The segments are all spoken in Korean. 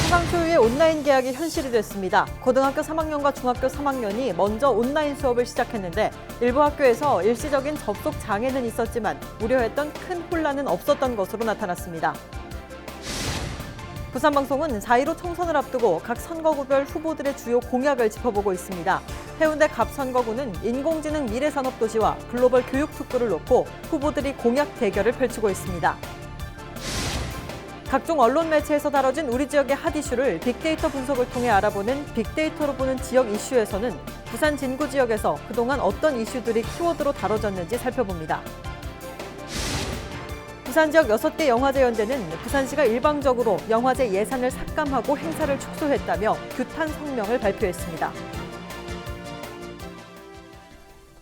사상 초유의 온라인 개학이 현실이 됐습니다. 고등학교 3학년과 중학교 3학년이 먼저 온라인 수업을 시작했는데 일부 학교에서 일시적인 접속 장애는 있었지만 우려했던 큰 혼란은 없었던 것으로 나타났습니다. 부산방송은 4.15 총선을 앞두고 각 선거구별 후보들의 주요 공약을 짚어보고 있습니다. 해운대 갑선거구는 인공지능 미래산업도시와 글로벌 교육특구를 놓고 후보들이 공약 대결을 펼치고 있습니다. 각종 언론 매체에서 다뤄진 우리 지역의 핫 이슈를 빅데이터 분석을 통해 알아보는 빅데이터로 보는 지역 이슈에서는 부산 진구 지역에서 그동안 어떤 이슈들이 키워드로 다뤄졌는지 살펴봅니다. 부산 지역 6개 영화제 연대는 부산시가 일방적으로 영화제 예산을 삭감하고 행사를 축소했다며 규탄 성명을 발표했습니다.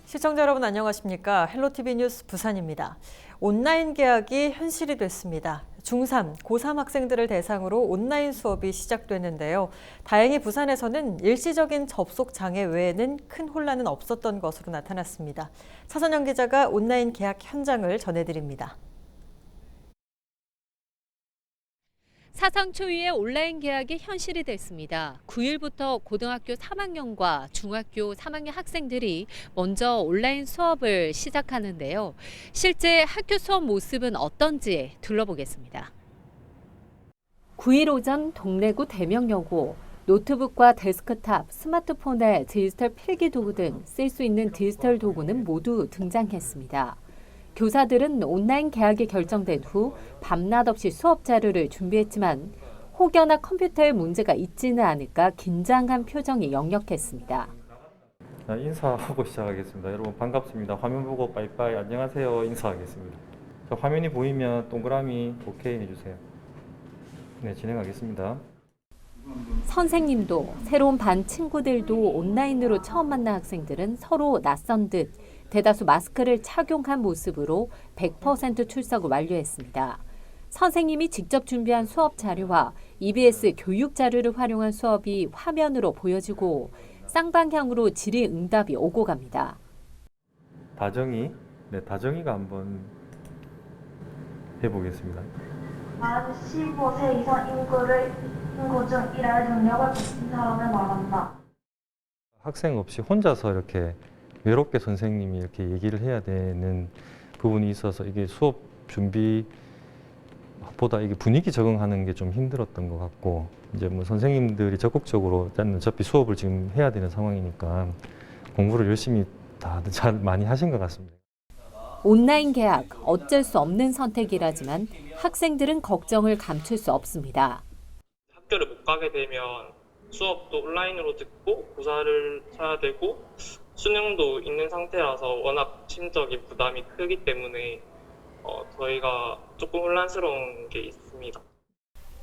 시청자 여러분 안녕하십니까? 헬로티비 뉴스 부산입니다. 온라인 개학이 현실이 됐습니다. 중3, 고3 학생들을 대상으로 온라인 수업이 시작됐는데요. 다행히 부산에서는 일시적인 접속 장애 외에는 큰 혼란은 없었던 것으로 나타났습니다. 차선영 기자가 온라인 개학 현장을 전해드립니다. 사상 초유의 온라인 개학이 현실이 됐습니다. 9일부터 고등학교 3학년과 중학교 3학년 학생들이 먼저 온라인 수업을 시작하는데요. 실제 학교 수업 모습은 어떤지 둘러보겠습니다. 9일 오전 동래구 대명여고, 노트북과 데스크탑, 스마트폰의 디지털 필기도구 등 쓸 수 있는 디지털 도구는 모두 등장했습니다. 교사들은 온라인 개학이 결정된 후 밤낮 없이 수업 자료를 준비했지만 혹여나 컴퓨터에 문제가 있지는 않을까 긴장한 표정이 역력했습니다. 인사하고 시작하겠습니다. 여러분 반갑습니다. 화면 보고 빠이빠이 안녕하세요 인사하겠습니다. 화면이 보이면 동그라미 오케이 해주세요. 네, 진행하겠습니다. 선생님도 새로운 반 친구들도 온라인으로 처음 만난 학생들은 서로 낯선 듯 대다수 마스크를 착용한 모습으로 100% 출석을 완료했습니다. 선생님이 직접 준비한 수업 자료와 EBS 교육 자료를 활용한 수업이 화면으로 보여지고 쌍방향으로 질의응답이 오고 갑니다. 다정이가 한번 해보겠습니다. 만 15세 이상 인구 중 일할 능력을 갖춘 사람을 말한다. 학생 없이 혼자서 이렇게 외롭게 선생님이 이렇게 얘기를 해야 되는 부분이 있어서 이게 수업 준비보다 이게 분위기 적응하는 게 좀 힘들었던 것 같고, 이제 뭐 선생님들이 적극적으로 어차피 수업을 지금 해야 되는 상황이니까 공부를 열심히 다들 잘 많이 하신 것 같습니다. 온라인 개학 어쩔 수 없는 선택이라지만 학생들은 걱정을 감출 수 없습니다. 학교를 못 가게 되면 수업도 온라인으로 듣고 고사를 쳐야 되고 수능도 있는 상태라서 워낙 심적인 부담이 크기 때문에 저희가 조금 혼란스러운 게 있습니다.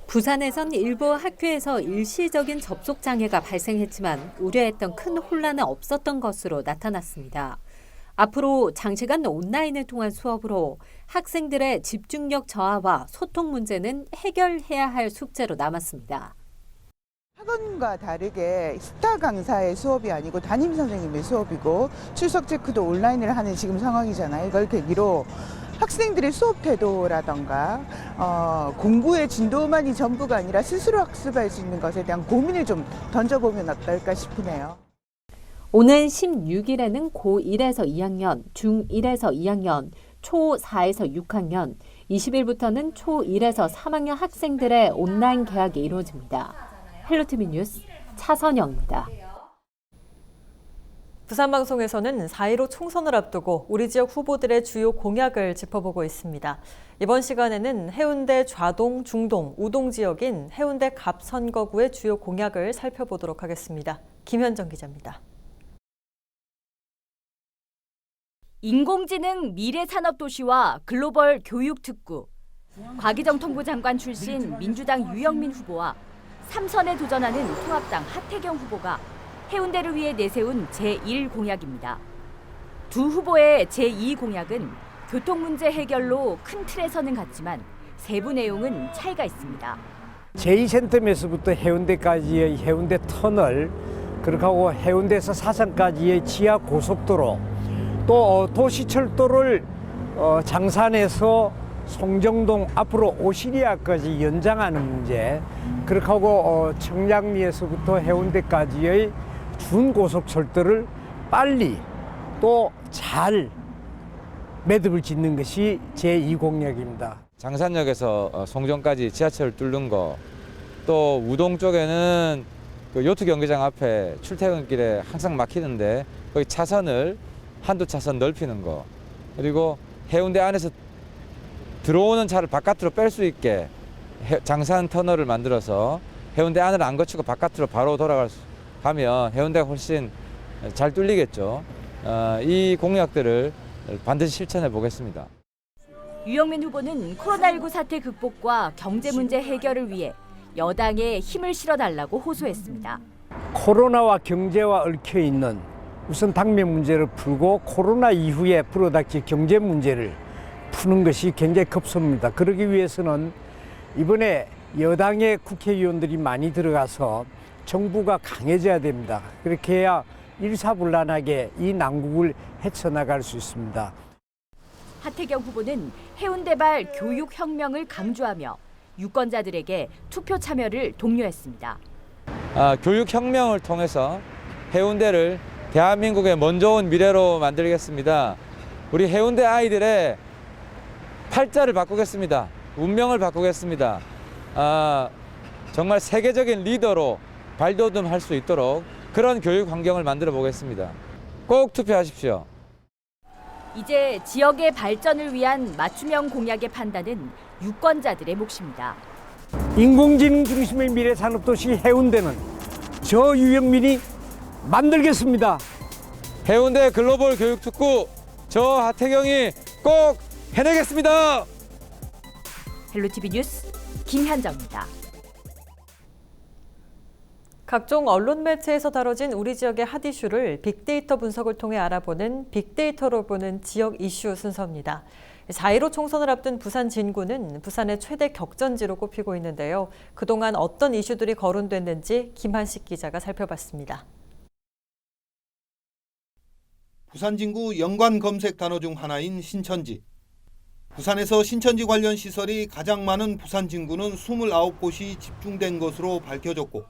부산에선 일부 학교에서 일시적인 접속 장애가 발생했지만 우려했던 큰 혼란은 없었던 것으로 나타났습니다. 앞으로 장시간 온라인을 통한 수업으로 학생들의 집중력 저하와 소통 문제는 해결해야 할 숙제로 남았습니다. 학원과 다르게 스타 강사의 수업이 아니고 담임 선생님의 수업이고 출석 체크도 온라인을 하는 지금 상황이잖아요. 이걸 계기로 학생들의 수업 태도라던가 공부의 진도만이 전부가 아니라 스스로 학습할 수 있는 것에 대한 고민을 좀 던져보면 어떨까 싶으네요. 오는 16일에는 고1에서 2학년, 중1에서 2학년, 초4에서 6학년, 20일부터는 초1에서 3학년 학생들의 온라인 개학이 이루어집니다. 헬로티비 뉴스 차선영입니다. 부산방송에서는 4.15 총선을 앞두고 우리 지역 후보들의 주요 공약을 짚어보고 있습니다. 이번 시간에는 해운대 좌동, 중동, 우동 지역인 해운대 갑선거구의 주요 공약을 살펴보도록 하겠습니다. 김현정 기자입니다. 인공지능 미래산업도시와 글로벌 교육특구, 과기정통부 장관 출신 민주당 유영민 후보와 3선에 도전하는 통합당 하태경 후보가 해운대를 위해 내세운 제1공약입니다. 두 후보의 제2공약은 교통 문제 해결로 큰 틀에서는 같지만 세부 내용은 차이가 있습니다. 제2센텀에서부터 해운대까지의 해운대 터널, 그렇게 하고 해운대에서 사상까지의 지하 고속도로, 또 도시철도를 장산해서 송정동 앞으로 오시리아까지 연장하는 문제, 그렇게 하고 청량리에서부터 해운대까지의 준고속철도를 빨리 또 잘 매듭을 짓는 것이 제2 공약입니다. 장산역에서 송정까지 지하철을 뚫는 거, 또 우동 쪽에는 그 요트 경기장 앞에 출퇴근길에 항상 막히는데 거기 차선을 한두 차선 넓히는 거, 그리고 해운대 안에서 들어오는 차를 바깥으로 뺄 수 있게 장산 터널을 만들어서 해운대 안을 안 거치고 바깥으로 바로 가면 해운대가 훨씬 잘 뚫리겠죠. 이 공약들을 반드시 실천해 보겠습니다. 유영민 후보는 코로나19 사태 극복과 경제 문제 해결을 위해 여당에 힘을 실어달라고 호소했습니다. 코로나와 경제와 얽혀 있는 우선 당면 문제를 풀고 코로나 이후에 불어닥칠 경제 문제를 푸는 것이 굉장히 급선무입니다. 그러기 위해서는 이번에 여당의 국회의원들이 많이 들어가서 정부가 강해져야 됩니다. 그렇게 해야 일사불란하게 이 난국을 헤쳐나갈 수 있습니다. 하태경 후보는 해운대발 교육혁명을 강조하며 유권자들에게 투표 참여를 독려했습니다. 교육혁명을 통해서 해운대를 대한민국의 먼저 온 미래로 만들겠습니다. 우리 해운대 아이들의 팔자를 바꾸겠습니다. 운명을 바꾸겠습니다. 정말 세계적인 리더로 발돋움할 수 있도록 그런 교육 환경을 만들어 보겠습니다. 꼭 투표하십시오. 이제 지역의 발전을 위한 맞춤형 공약의 판단은 유권자들의 몫입니다. 인공지능 중심의 미래 산업도시 해운대는 저 유영민이 만들겠습니다. 해운대 글로벌 교육특구 저 하태경이 꼭 해내겠습니다. 헬로티비 뉴스 김현정입니다. 각종 언론 매체에서 다뤄진 우리 지역의 핫 이슈를 빅데이터 분석을 통해 알아보는 빅데이터로 보는 지역 이슈 순서입니다. 4.15 총선을 앞둔 부산 진구는 부산의 최대 격전지로 꼽히고 있는데요. 그동안 어떤 이슈들이 거론됐는지 김한식 기자가 살펴봤습니다. 부산 진구 연관 검색 단어 중 하나인 신천지. 부산에서 신천지 관련 시설이 가장 많은 부산 진구는 29곳이 집중된 것으로 밝혀졌고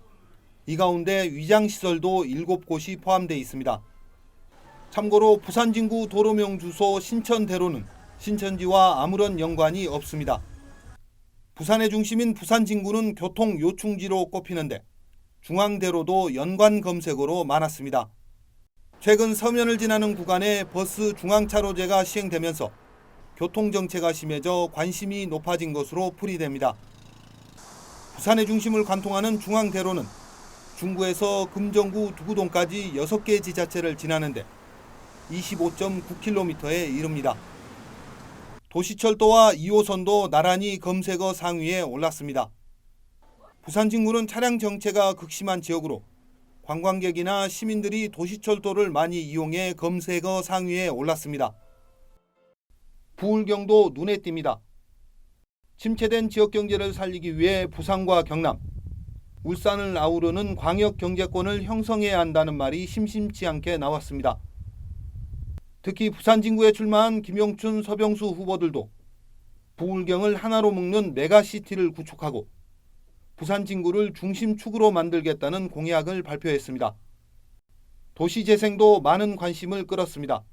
이 가운데 위장시설도 7곳이 포함되어 있습니다. 참고로 부산 진구 도로명 주소 신천대로는 신천지와 아무런 연관이 없습니다. 부산의 중심인 부산 진구는 교통 요충지로 꼽히는데 중앙대로도 연관 검색어로 많았습니다. 최근 서면을 지나는 구간에 버스 중앙차로제가 시행되면서 교통정체가 심해져 관심이 높아진 것으로 풀이됩니다. 부산의 중심을 관통하는 중앙대로는 중구에서 금정구 두구동까지 6개 지자체를 지나는데 25.9km에 이릅니다. 도시철도와 2호선도 나란히 검색어 상위에 올랐습니다. 부산 진구는 차량 정체가 극심한 지역으로 관광객이나 시민들이 도시철도를 많이 이용해 검색어 상위에 올랐습니다. 부울경도 눈에 띕니다. 침체된 지역 경제를 살리기 위해 부산과 경남, 울산을 아우르는 광역 경제권을 형성해야 한다는 말이 심심치 않게 나왔습니다. 특히 부산 진구에 출마한 김용춘, 서병수 후보들도 부울경을 하나로 묶는 메가시티를 구축하고 부산 진구를 중심축으로 만들겠다는 공약을 발표했습니다. 도시재생도 많은 관심을 끌었습니다.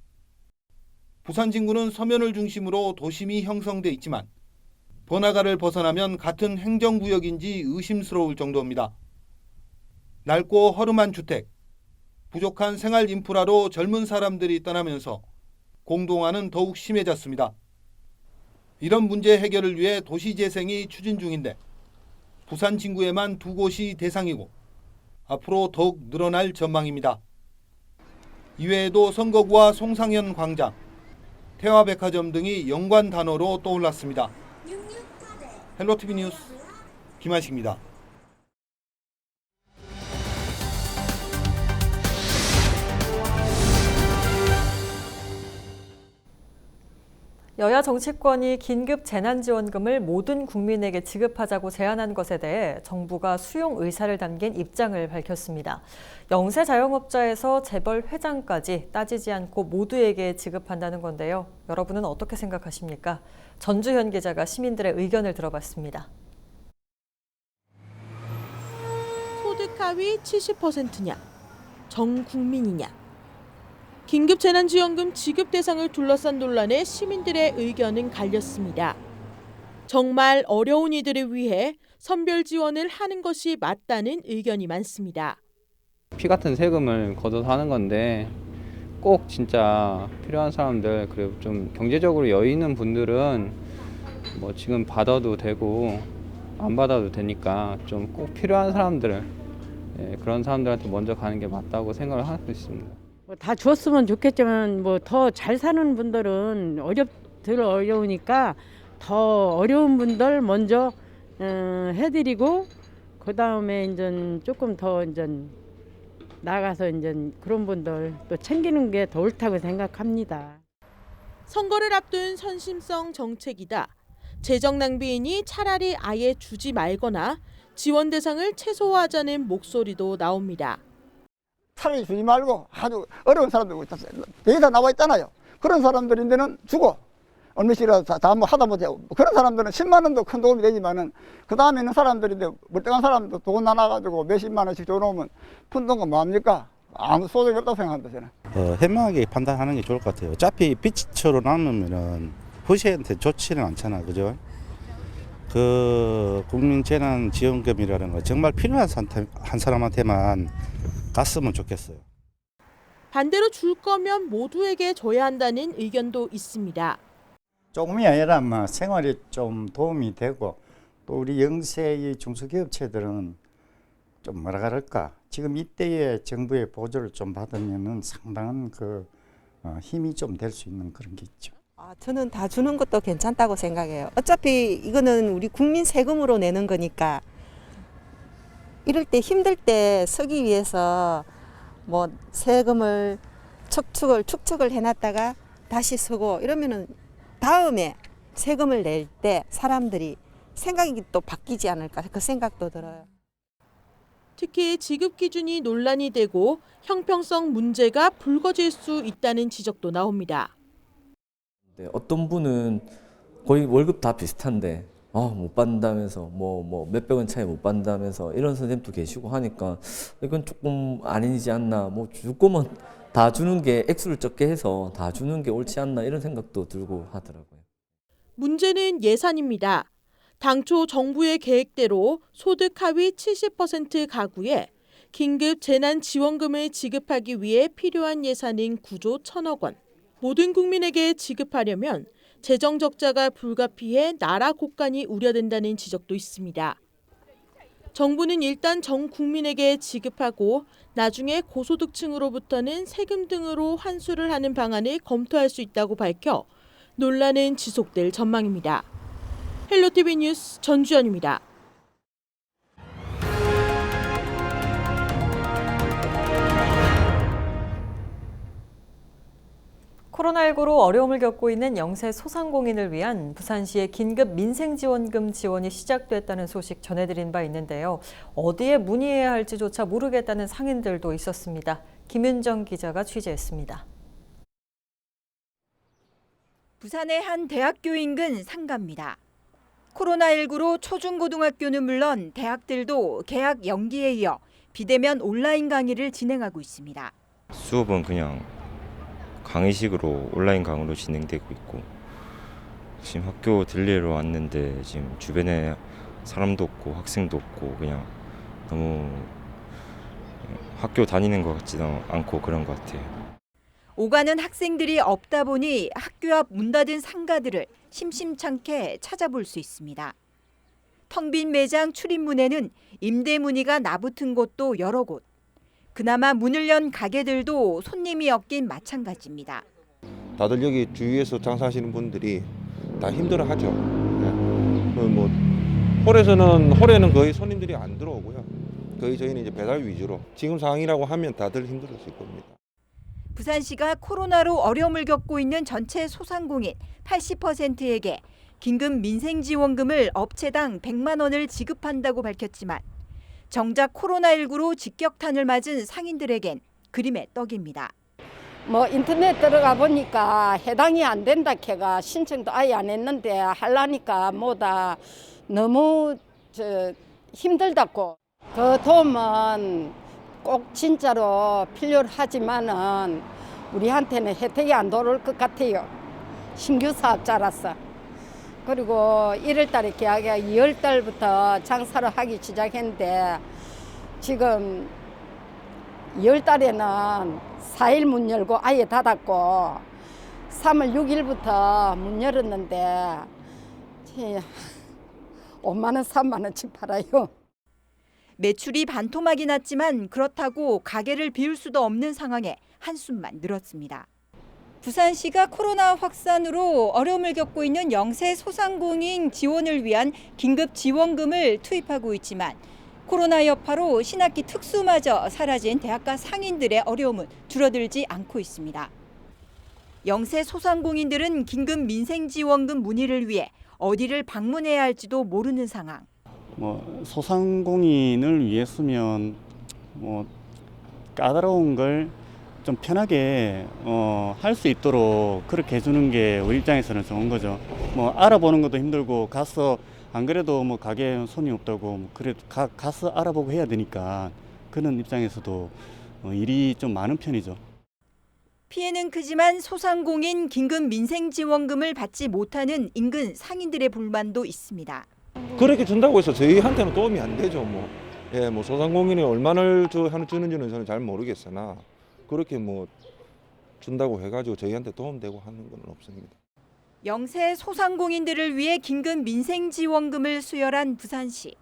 부산 진구는 서면을 중심으로 도심이 형성돼 있지만 번화가를 벗어나면 같은 행정구역인지 의심스러울 정도입니다. 낡고 허름한 주택, 부족한 생활 인프라로 젊은 사람들이 떠나면서 공동화는 더욱 심해졌습니다. 이런 문제 해결을 위해 도시재생이 추진 중인데 부산 진구에만 2곳이 대상이고 앞으로 더욱 늘어날 전망입니다. 이외에도 선거구와 송상현 광장, 태화백화점 등이 연관 단어로 떠올랐습니다. 헬로티비 뉴스 김한식입니다. 여야 정치권이 긴급 재난지원금을 모든 국민에게 지급하자고 제안한 것에 대해 정부가 수용 의사를 담긴 입장을 밝혔습니다. 영세 자영업자에서 재벌 회장까지 따지지 않고 모두에게 지급한다는 건데요. 여러분은 어떻게 생각하십니까? 전주현 기자가 시민들의 의견을 들어봤습니다. 소득 하위 70%냐, 전 국민이냐. 긴급재난지원금 지급 대상을 둘러싼 논란에 시민들의 의견은 갈렸습니다. 정말 어려운 이들을 위해 선별 지원을 하는 것이 맞다는 의견이 많습니다. 피 같은 세금을 걷어서 하는 건데 꼭 진짜 필요한 사람들, 그리고 좀 경제적으로 여유 있는 분들은 뭐 지금 받아도 되고 안 받아도 되니까 좀 꼭 필요한 사람들, 그런 사람들한테 먼저 가는 게 맞다고 생각을 하고 있습니다. 다 줬으면 좋겠지만 뭐 더 잘 사는 분들은 덜 어려우니까 더 어려운 분들 먼저 해드리고 그 다음에 이제 조금 더 이제 나가서 이제 그런 분들 또 챙기는 게 더 옳다고 생각합니다. 선거를 앞둔 선심성 정책이다. 재정 낭비이니 차라리 아예 주지 말거나 지원 대상을 최소화하자는 목소리도 나옵니다. 차라리 주지 말고 아주 어려운 사람들 여기다 나와 있잖아요. 그런 사람들인데는 주고 얼마씩이라도 다 뭐 하다 못해. 그런 사람들은 10만 원도 큰 도움이 되지만은 그 다음에 있는 사람들인데 멀쩡한 사람도 돈 나눠가지고 몇십만 원씩 줘놓으면 푼 돈 뭐합니까? 아무 소득이 없다고 생각합니다 저는. 현명하게 판단하는 게 좋을 것 같아요. 어차피 빚으로 나누면은 후세한테 좋지는 않잖아, 그죠? 그 국민재난지원금이라는 거 정말 필요한 한 사람한테만 갔으면 좋겠어요. 반대로 줄 거면 모두에게 줘야 한다는 의견도 있습니다. 조금이 아니라 뭐 생활에 좀 도움이 되고 또 우리 영세의 중소기업체들은 좀 뭐라 그럴까 지금 이때의 정부의 보조를 좀 받으면은 상당한 그 힘이 좀 될 수 있는 그런 게 있죠. 저는 다 주는 것도 괜찮다고 생각해요. 어차피 이거는 우리 국민 세금으로 내는 거니까 이럴 때 힘들 때 서기 위해서 뭐 세금을 축적을 해놨다가 다시 쓰고 이러면은 다음에 세금을 낼 때 사람들이 생각이 또 바뀌지 않을까 그 생각도 들어요. 특히 지급 기준이 논란이 되고 형평성 문제가 불거질 수 있다는 지적도 나옵니다. 어떤 분은 거의 월급 다 비슷한데 못 받는다면서 뭐 몇백 원 차이 못 받는다면서 이런 선생님도 계시고 하니까 이건 조금 아니지 않나, 뭐 줄 거면 다 주는 게 액수를 적게 해서 다 주는 게 옳지 않나 이런 생각도 들고 하더라고요. 문제는 예산입니다. 당초 정부의 계획대로 소득 하위 70% 가구에 긴급 재난지원금을 지급하기 위해 필요한 예산은 9조 1천억 원. 모든 국민에게 지급하려면 재정 적자가 불가피해 나라 곳간이 우려된다는 지적도 있습니다. 정부는 일단 전 국민에게 지급하고 나중에 고소득층으로부터는 세금 등으로 환수를 하는 방안을 검토할 수 있다고 밝혀 논란은 지속될 전망입니다. 헬로티비 뉴스 전주현입니다. 코로나19로 어려움을 겪고 있는 영세 소상공인을 위한 부산시의 긴급 민생지원금 지원이 시작됐다는 소식 전해드린 바 있는데요. 어디에 문의해야 할지조차 모르겠다는 상인들도 있었습니다. 김윤정 기자가 취재했습니다. 부산의 한 대학교 인근 상가입니다. 코로나19로 초중고등학교는 물론 대학들도 개학 연기에 이어 비대면 온라인 강의를 진행하고 있습니다. 수업은 그냥 강의식으로 온라인 강의로 진행되고 있고 지금 학교 들리러 왔는데 지금 주변에 사람도 없고 학생도 없고 그냥 너무 학교 다니는 것 같지도 않고 그런 것 같아요. 오가는 학생들이 없다 보니 학교 앞 문 닫은 상가들을 심심찮게 찾아볼 수 있습니다. 텅 빈 매장 출입문에는 임대 문의가 나붙은 곳도 여러 곳. 그나마 문을 연 가게들도 손님이 없긴 마찬가지입니다. 다들 여기 주위에서 장사하시는 분들이 다 힘들어하죠. 뭐 홀에는 거의 손님들이 안 들어오고요. 거의 저희는 이제 배달 위주로 지금 상황이라고 하면 다들 힘들었을 겁니다. 부산시가 코로나로 어려움을 겪고 있는 전체 소상공인 80%에게 긴급 민생지원금을 업체당 100만 원을 지급한다고 밝혔지만 정작 코로나19로 직격탄을 맞은 상인들에겐 그림의 떡입니다. 뭐 인터넷 들어가 보니까 해당이 안 된다 캐가 신청도 아예 안 했는데 하려니까 뭐다 너무 힘들다고. 그 도움은 꼭 진짜로 필요하지만은 우리한테는 혜택이 안 돌아올 것 같아요. 신규 사업자라서. 그리고 1월 달에 계약이 2월 달부터 장사를 하기 시작했는데 지금 2월 달에는 4일 문 열고 아예 닫았고 3월 6일부터 문 열었는데 5만 원, 3만 원씩 팔아요. 매출이 반토막이 났지만 그렇다고 가게를 비울 수도 없는 상황에 한숨만 늘었습니다. 부산시가 코로나 확산으로 어려움을 겪고 있는 영세 소상공인 지원을 위한 긴급 지원금을 투입하고 있지만 코로나 여파로 신학기 특수마저 사라진 대학가 상인들의 어려움은 줄어들지 않고 있습니다. 영세 소상공인들은 긴급 민생지원금 문의를 위해 어디를 방문해야 할지도 모르는 상황. 소상공인을 위해서면 까다로운 걸 좀 편하게 할 수 있도록 그렇게 해주는 게 우리 입장에서는 좋은 거죠. 알아보는 것도 힘들고 가서 안 그래도 가게에 손이 없다고 그래도 가서 알아보고 해야 되니까 그런 입장에서도 일이 좀 많은 편이죠. 피해는 크지만 소상공인 긴급 민생지원금을 받지 못하는 인근 상인들의 불만도 있습니다. 그렇게 준다고 해서 저희한테는 도움이 안 되죠. 소상공인이 얼마나 주는지는 저는 잘 모르겠으나 그렇게 준다고 해가지고 저희한테 도움되고 하는 건 없습니다. 영세 소상공인들을 위해 긴급 민생지원금을 수혈한 부산시.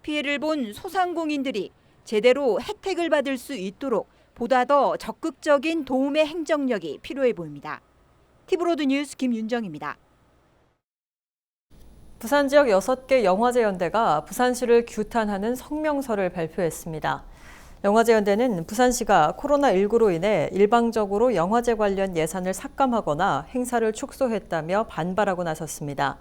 피해를 본 소상공인들이 제대로 혜택을 받을 수 있도록 보다 더 적극적인 도움의 행정력이 필요해 보입니다. 티브로드 뉴스 김윤정입니다. 부산 지역 6개 영화제 연대가 부산시를 규탄하는 성명서를 발표했습니다. 영화제 연대는 부산시가 코로나19로 인해 일방적으로 영화제 관련 예산을 삭감하거나 행사를 축소했다며 반발하고 나섰습니다.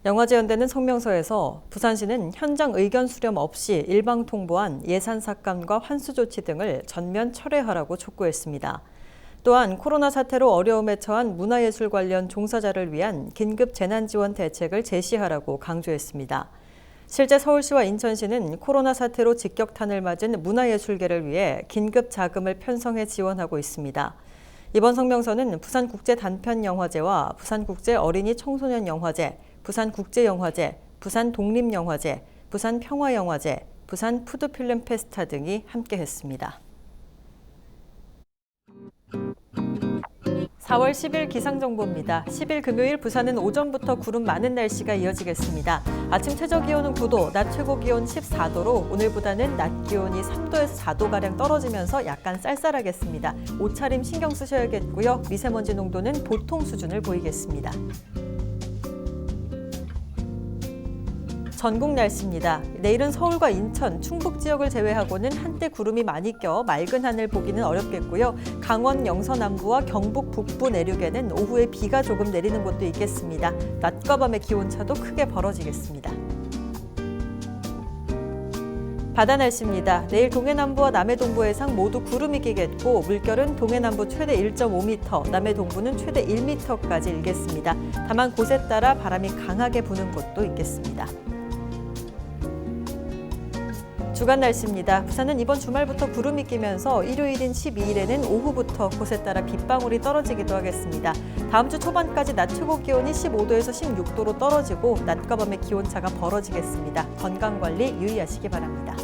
영화제 연대는 성명서에서 부산시는 현장 의견 수렴 없이 일방 통보한 예산 삭감과 환수 조치 등을 전면 철회하라고 촉구했습니다. 또한 코로나 사태로 어려움에 처한 문화예술 관련 종사자를 위한 긴급 재난지원 대책을 제시하라고 강조했습니다. 실제 서울시와 인천시는 코로나 사태로 직격탄을 맞은 문화예술계를 위해 긴급 자금을 편성해 지원하고 있습니다. 이번 성명서는 부산국제단편영화제와 부산국제 어린이 청소년 영화제, 부산국제영화제, 부산독립영화제, 부산평화영화제, 부산 푸드필름 페스타 등이 함께했습니다. 4월 10일 기상정보입니다. 10일 금요일 부산은 오전부터 구름 많은 날씨가 이어지겠습니다. 아침 최저기온은 9도, 낮 최고기온 14도로 오늘보다는 낮 기온이 3도에서 4도가량 떨어지면서 약간 쌀쌀하겠습니다. 옷차림 신경 쓰셔야겠고요. 미세먼지 농도는 보통 수준을 보이겠습니다. 전국 날씨입니다. 내일은 서울과 인천, 충북 지역을 제외하고는 한때 구름이 많이 껴 맑은 하늘 보기는 어렵겠고요. 강원 영서 남부와 경북 북부 내륙에는 오후에 비가 조금 내리는 곳도 있겠습니다. 낮과 밤의 기온차도 크게 벌어지겠습니다. 바다 날씨입니다. 내일 동해남부와 남해동부 해상 모두 구름이 끼겠고 물결은 동해남부 최대 1.5m, 남해동부는 최대 1m까지 일겠습니다. 다만 곳에 따라 바람이 강하게 부는 곳도 있겠습니다. 주간 날씨입니다. 부산은 이번 주말부터 구름이 끼면서 일요일인 12일에는 오후부터 곳에 따라 빗방울이 떨어지기도 하겠습니다. 다음 주 초반까지 낮 최고 기온이 15도에서 16도로 떨어지고 낮과 밤의 기온차가 벌어지겠습니다. 건강관리 유의하시기 바랍니다.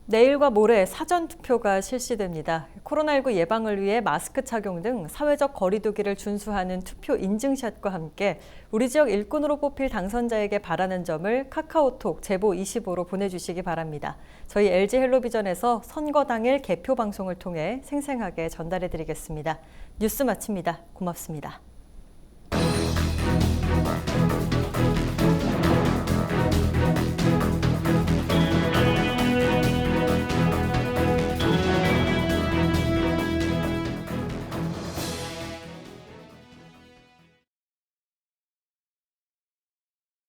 내일과 모레 사전투표가 실시됩니다. 코로나19 예방을 위해 마스크 착용 등 사회적 거리 두기를 준수하는 투표 인증샷과 함께 우리 지역 일꾼으로 뽑힐 당선자에게 바라는 점을 카카오톡 제보25로 보내주시기 바랍니다. 저희 LG 헬로비전에서 선거 당일 개표 방송을 통해 생생하게 전달해드리겠습니다. 뉴스 마칩니다. 고맙습니다.